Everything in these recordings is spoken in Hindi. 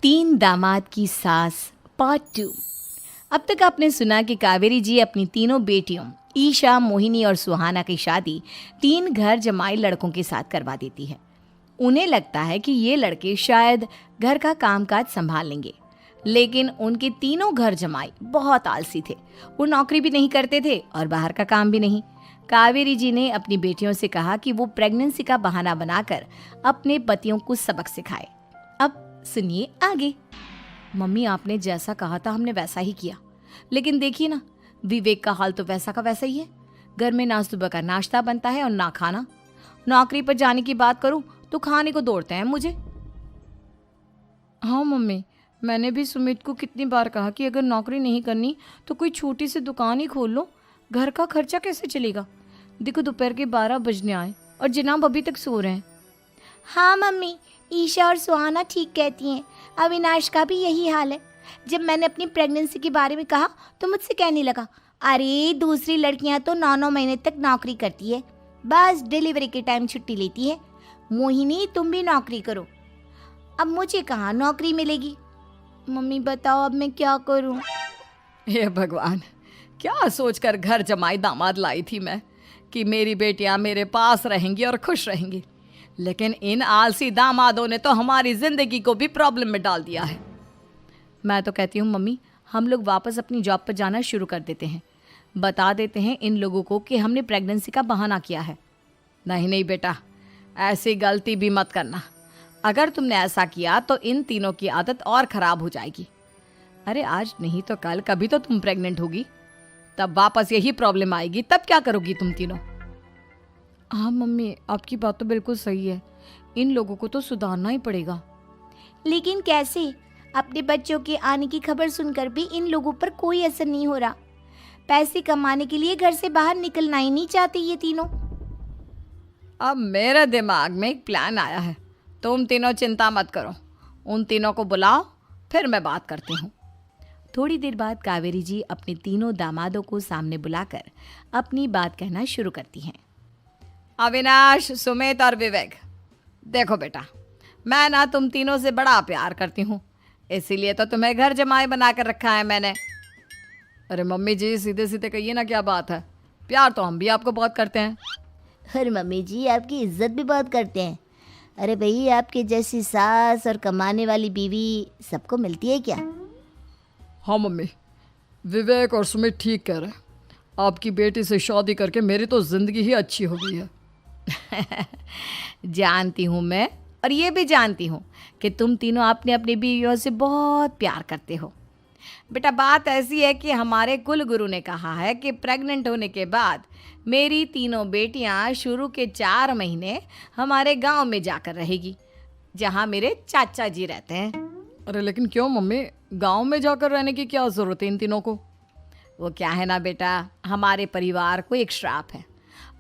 तीन दामाद की सास पार्ट 2। अब तक आपने सुना कि कावेरी जी अपनी तीनों बेटियों ईशा, मोहिनी और सुहाना की शादी 3 घर जमाई लड़कों के साथ करवा देती है। उन्हें लगता है कि ये लड़के शायद घर का कामकाज संभाल लेंगे, लेकिन उनके तीनों घर जमाई बहुत आलसी थे। वो नौकरी भी नहीं करते थे और बाहर का काम भी नहीं। कावेरी जी ने अपनी बेटियों से कहा कि वो प्रेगनेंसी का बहाना बनाकर अपने पतियों को सबक सिखाए। अब सुनिए आगे। मम्मी, आपने जैसा कहा था हमने वैसा ही किया, लेकिन देखिए ना, विवेक का हाल तो वैसा का वैसा ही है। घर में ना सुबह का नाश्ता बनता है और ना खाना। नौकरी पर जाने की बात करूं तो खाने को दौड़ते हैं मुझे। हाँ मम्मी, मैंने भी सुमित को कितनी बार कहा कि अगर नौकरी नहीं करनी तो कोई छोटी सी दुकान ही खोल लो। घर का खर्चा कैसे चलेगा? देखो दोपहर के 12 बजने आए और जनाब अभी तक सो रहे हैं। हाँ मम्मी, ईशा और सुहाना ठीक कहती हैं। अविनाश का भी यही हाल है। जब मैंने अपनी प्रेगनेंसी के बारे में कहा तो मुझसे कहने लगा, अरे दूसरी लड़कियां तो 9-9 महीने तक नौकरी करती है, बस डिलीवरी के टाइम छुट्टी लेती है। मोहिनी, तुम भी नौकरी करो। अब मुझे कहाँ नौकरी मिलेगी? मम्मी बताओ, अब मैं क्या करूँ? हे भगवान, क्या सोचकर घर जमाई दामाद लाई थी मैं कि मेरी बेटियां मेरे पास रहेंगी और खुश रहेंगी, लेकिन इन आलसी दामादों ने तो हमारी जिंदगी को भी प्रॉब्लम में डाल दिया है। मैं तो कहती हूँ मम्मी, हम लोग वापस अपनी जॉब पर जाना शुरू कर देते हैं। बता देते हैं इन लोगों को कि हमने प्रेगनेंसी का बहाना किया है। नहीं नहीं बेटा, ऐसी गलती भी मत करना। अगर तुमने ऐसा किया तो इन तीनों की आदत और ख़राब हो जाएगी। अरे आज नहीं तो कल कभी तो तुम प्रेग्नेंट होगी, तब वापस यही प्रॉब्लम आएगी। तब क्या करोगी तुम तीनों? हाँ मम्मी, आपकी बात तो बिल्कुल सही है। इन लोगों को तो सुधारना ही पड़ेगा। लेकिन कैसे? अपने बच्चों के आने की खबर सुनकर भी इन लोगों पर कोई असर नहीं हो रहा। पैसे कमाने के लिए घर से बाहर निकलना ही नहीं चाहते ये तीनों। अब मेरे दिमाग में एक प्लान आया है। तुम तीनों चिंता मत करो, उन तीनों को बुलाओ, फिर मैं बात करती हूँ। थोड़ी देर बाद कावेरी जी अपने तीनों दामादों को सामने बुलाकर अपनी बात कहना शुरू करती हैं। अविनाश, सुमित और विवेक, देखो बेटा, मैं ना तुम तीनों से बड़ा प्यार करती हूँ, इसीलिए तो तुम्हें घर जमाई बना कर रखा है मैंने। अरे मम्मी जी, सीधे सीधे कहिए ना, क्या बात है? प्यार तो हम भी आपको बहुत करते हैं। अरे मम्मी जी, आपकी इज्जत भी बहुत करते हैं। अरे भाई, आपके जैसी सास और कमाने वाली बीवी सबको मिलती है क्या? हाँ मम्मी, विवेक और सुमित ठीक कह रहे हैं। आपकी बेटी से शादी करके मेरी तो ज़िंदगी ही अच्छी हो गई है। जानती हूँ मैं, और ये भी जानती हूँ कि तुम तीनों अपने अपनी बीवियों से बहुत प्यार करते हो। बेटा, बात ऐसी है कि हमारे कुल गुरु ने कहा है कि प्रेग्नेंट होने के बाद मेरी तीनों बेटियां शुरू के 4 महीने हमारे गांव में जाकर रहेगी, जहां मेरे चाचा जी रहते हैं। अरे लेकिन क्यों मम्मी, गांव में जाकर रहने की क्या ज़रूरत है इन तीनों को? वो क्या है ना बेटा, हमारे परिवार को एक श्राप है।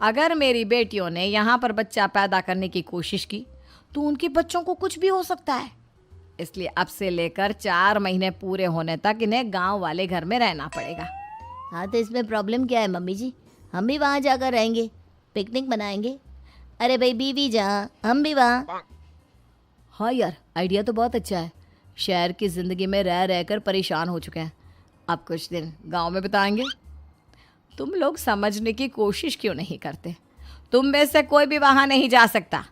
अगर मेरी बेटियों ने यहाँ पर बच्चा पैदा करने की कोशिश की तो उनके बच्चों को कुछ भी हो सकता है। इसलिए अब से लेकर 4 महीने पूरे होने तक इन्हें गांव वाले घर में रहना पड़ेगा। हाँ, तो इसमें प्रॉब्लम क्या है मम्मी जी? हम भी वहाँ जाकर रहेंगे, पिकनिक मनाएंगे। अरे भाई, बीवी जहाँ हम भी वहाँ। हाँ यार, आइडिया तो बहुत अच्छा है। शहर की ज़िंदगी में रह रहकर परेशान हो चुके हैं, अब कुछ दिन गांव में बिताएंगे। तुम लोग समझने की कोशिश क्यों नहीं करते? तुम में से कोई भी वहाँ नहीं जा सकता,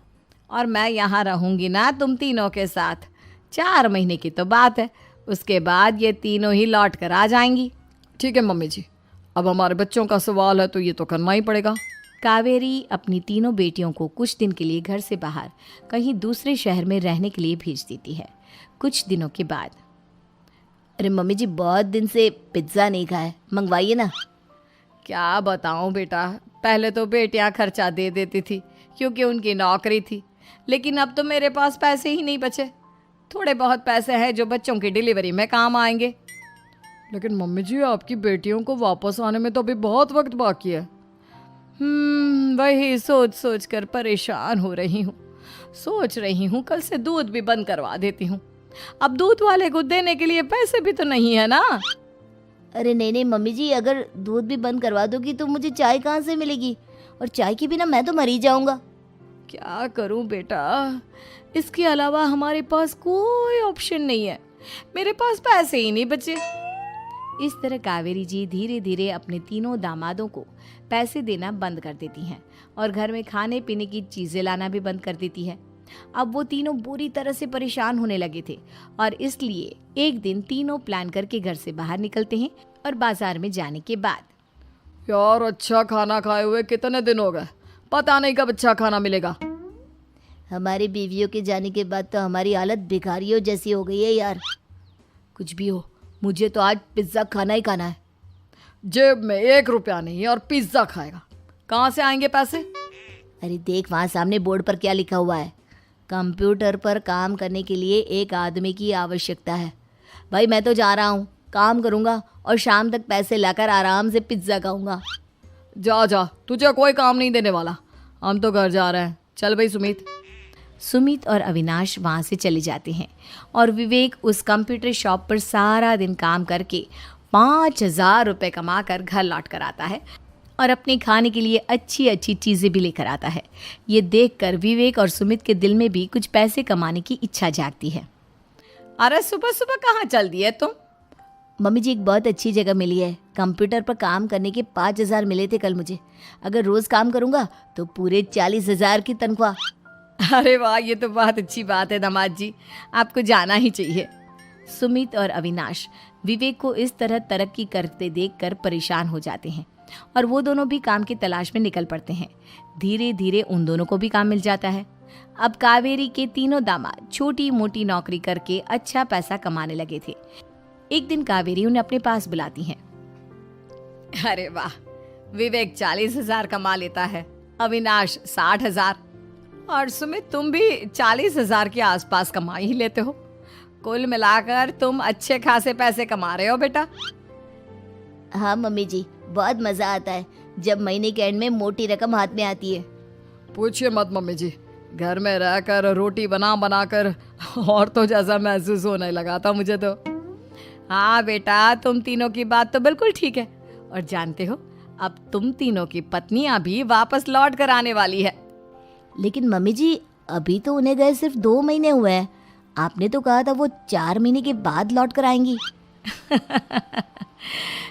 और मैं यहाँ रहूँगी ना तुम तीनों के साथ। 4 महीने की तो बात है, उसके बाद ये तीनों ही लौट कर आ जाएंगी। ठीक है मम्मी जी, अब हमारे बच्चों का सवाल है तो ये तो करना ही पड़ेगा। कावेरी अपनी तीनों बेटियों को कुछ दिन के लिए घर से बाहर कहीं दूसरे शहर में रहने के लिए भेज देती है। कुछ दिनों के बाद, अरे मम्मी जी, बहुत दिन से पिज्ज़ा नहीं खाया, मंगवाइए ना। क्या बताऊं बेटा, पहले तो बेटियां खर्चा दे देती थी क्योंकि उनकी नौकरी थी, लेकिन अब तो मेरे पास पैसे ही नहीं बचे। थोड़े बहुत पैसे हैं जो बच्चों की डिलीवरी में काम आएंगे। लेकिन मम्मी जी, आपकी बेटियों को वापस आने में तो अभी बहुत वक्त बाकी है। वही सोच सोच कर परेशान हो रही हूँ। सोच रही हूँ कल से दूध भी बंद करवा देती हूँ। अब दूध वाले को देने के लिए पैसे भी तो नहीं है ना। अरे नहीं नहीं मम्मी जी, अगर दूध भी बंद करवा दोगी तो मुझे चाय कहाँ से मिलेगी? और चाय के बिना मैं तो मर ही जाऊंगा। क्या करूं बेटा, इसके अलावा हमारे पास कोई ऑप्शन नहीं है, मेरे पास पैसे ही नहीं बचे। इस तरह कावेरी जी धीरे धीरे अपने तीनों दामादों को पैसे देना बंद कर देती हैं और घर में खाने पीने की चीजें लाना भी बंद कर देती है। अब वो तीनों बुरी तरह से परेशान होने लगे थे और इसलिए एक दिन तीनों प्लान करके घर से बाहर निकलते हैं और बाजार में जाने के बाद यार अच्छा खाना खाए हुए कितने दिन हो गए, पता नहीं कब अच्छा खाना मिलेगा। हमारी बीवियों के जाने के बाद तो हमारी हालत भिखारियों जैसी हो गई है यार। कुछ भी हो, मुझे तो आज पिज्ज़ा खाना ही खाना है। जेब में 1 रुपया नहीं और पिज्जा खाएगा, कहाँ से आएंगे पैसे? अरे देख वहाँ सामने बोर्ड पर क्या लिखा हुआ है, कंप्यूटर पर काम करने के लिए एक आदमी की आवश्यकता है। भाई मैं तो जा रहा हूँ, काम करूँगा और शाम तक पैसे लाकर आराम से पिज्ज़ा खाऊंगा। जा जा, तुझे कोई काम नहीं देने वाला, हम तो घर जा रहे हैं। चल भाई सुमित। सुमित और अविनाश वहाँ से चले जाते हैं और विवेक उस कंप्यूटर शॉप पर सारा दिन काम करके 5,000 रुपये कमा कर घर लौट कर आता है और अपने खाने के लिए अच्छी अच्छी चीज़ें भी लेकर आता है। ये देखकर विवेक और सुमित के दिल में भी कुछ पैसे कमाने की इच्छा जागती है। अरे सुबह सुबह कहाँ चल दी है तुम? मम्मी जी एक बहुत अच्छी जगह मिली है, कंप्यूटर पर काम करने के 5,000 मिले थे कल मुझे। अगर रोज़ काम करूँगा तो पूरे 40,000 की तनख्वाह। अरे वाह, ये तो बहुत अच्छी बात है दामाद जी, आपको जाना ही चाहिए। सुमित और अविनाश विवेक को इस तरह तरक्की करते देखकर परेशान हो जाते हैं और वो दोनों भी काम की तलाश में निकल पड़ते हैं। धीरे धीरे उन दोनों को भी काम मिल जाता है। अब कावेरी के तीनों दामाद छोटी मोटी नौकरी करके अच्छा पैसा कमाने लगे थे। एक दिन कावेरी उन्हें अपने पास बुलाती है। अरे वाह, विवेक 40,000 कमा लेता है, अविनाश 60,000 और सुमित तुम भी 40,000 के आसपास कमा ही लेते हो। कुल मिलाकर तुम अच्छे खासे पैसे कमा रहे हो बेटा। हाँ मम्मी जी, बहुत मज़ा आता है जब महीने के एंड में मोटी रकम हाथ में आती है। पूछिए मत मम्मी जी, घर में रहकर रोटी बना बना कर औरतों जैसा महसूस होने लगा था मुझे तो। हाँ बेटा, तुम तीनों की बात तो बिल्कुल ठीक है और जानते हो अब तुम तीनों की पत्नियां भी वापस लौट कर आने वाली है। लेकिन मम्मी जी अभी तो उन्हें गए सिर्फ 2 महीने हुए हैं, आपने तो कहा था वो 4 महीने के बाद लौट कर आएंगी।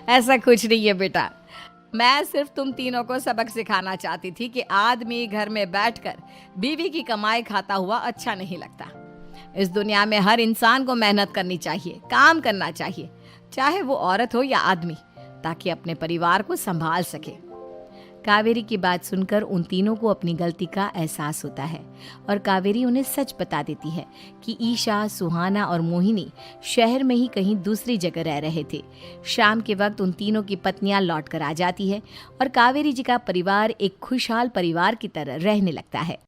ऐसा कुछ नहीं है बेटा, मैं सिर्फ तुम तीनों को सबक सिखाना चाहती थी कि आदमी घर में बैठकर बीवी की कमाई खाता हुआ अच्छा नहीं लगता। इस दुनिया में हर इंसान को मेहनत करनी चाहिए, काम करना चाहिए, चाहे वो औरत हो या आदमी, ताकि अपने परिवार को संभाल सके। कावेरी की बात सुनकर उन तीनों को अपनी गलती का एहसास होता है और कावेरी उन्हें सच बता देती है कि ईशा, सुहाना और मोहिनी शहर में ही कहीं दूसरी जगह रह रहे थे। शाम के वक्त उन तीनों की पत्नियां लौट कर आ जाती है और कावेरी जी का परिवार एक खुशहाल परिवार की तरह रहने लगता है।